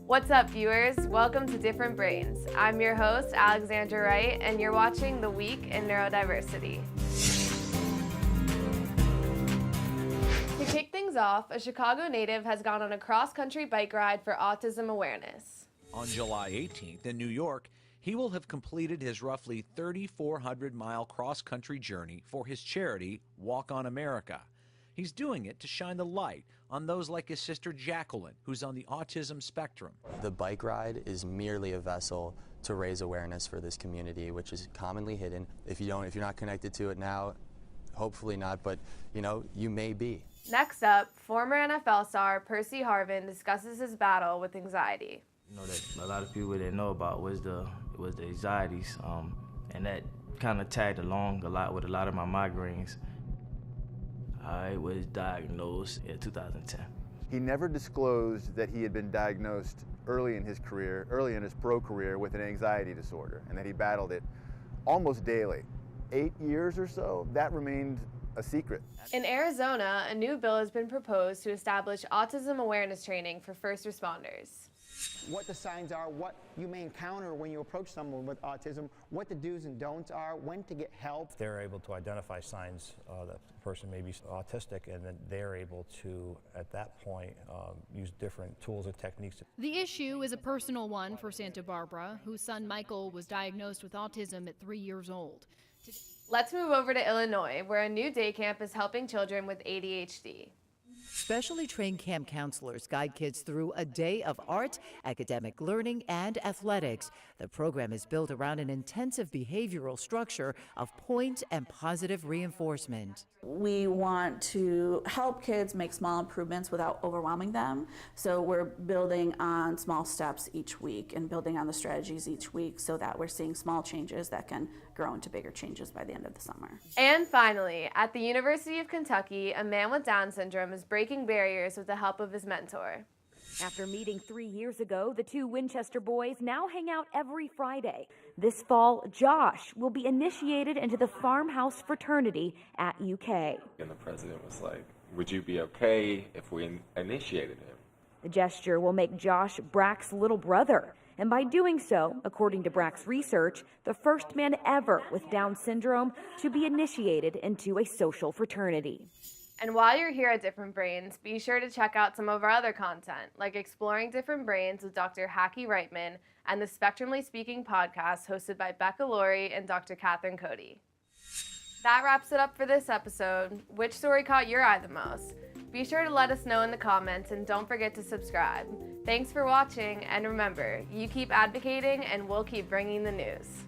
What's up, viewers? Welcome to Different Brains. I'm your host, Alexandra Wright, and you're watching The Week in Neurodiversity. To kick things off, a Chicago native has gone on a cross-country bike ride for autism awareness. On July 18th in New York, he will have completed his roughly 3,400-mile cross-country journey for his charity, Walk on America. He's doing it to shine the light on those like his sister Jacqueline, who's on the autism spectrum. The bike ride is merely a vessel to raise awareness for this community, which is commonly hidden. If you're not connected to it now, hopefully not, but you may be. Next up, former NFL star Percy Harvin discusses his battle with anxiety. That a lot of people didn't know about was the anxieties, and that kind of tagged along a lot with a lot of my migraines. I was diagnosed in 2010. He never disclosed that he had been diagnosed early in his pro career with an anxiety disorder, and that he battled it almost daily. 8 years or so, that remained a secret. In Arizona, a new bill has been proposed to establish autism awareness training for first responders. What the signs are, what you may encounter when you approach someone with autism, what the do's and don'ts are, when to get help. They're able to identify signs that the person may be autistic, and then they're able to, at that point, use different tools and techniques. The issue is a personal one for Santa Barbara, whose son Michael was diagnosed with autism at 3 years old. Let's move over to Illinois, where a new day camp is helping children with ADHD. Specially trained camp counselors guide kids through a day of art, academic learning, and athletics. The program is built around an intensive behavioral structure of point and positive reinforcement. We want to help kids make small improvements without overwhelming them. So we're building on small steps each week and building on the strategies each week so that we're seeing small changes that can grow into bigger changes by the end of the summer. And finally, at the University of Kentucky, a man with Down syndrome is breaking barriers with the help of his mentor. After meeting 3 years ago, the two Winchester boys now hang out every Friday. This fall, Josh will be initiated into the farmhouse fraternity at UK. And the president was like, would you be okay if we initiated him? The gesture will make Josh Brack's little brother. And by doing so, according to Brack's research, the first man ever with Down syndrome to be initiated into a social fraternity. And while you're here at Different Brains, be sure to check out some of our other content, like Exploring Different Brains with Dr. Hacky Reitman and the Spectrumly Speaking podcast hosted by Becca Laurie and Dr. Catherine Cody. That wraps it up for this episode. Which story caught your eye the most? Be sure to let us know in the comments, and don't forget to subscribe. Thanks for watching, and remember, you keep advocating and we'll keep bringing the news.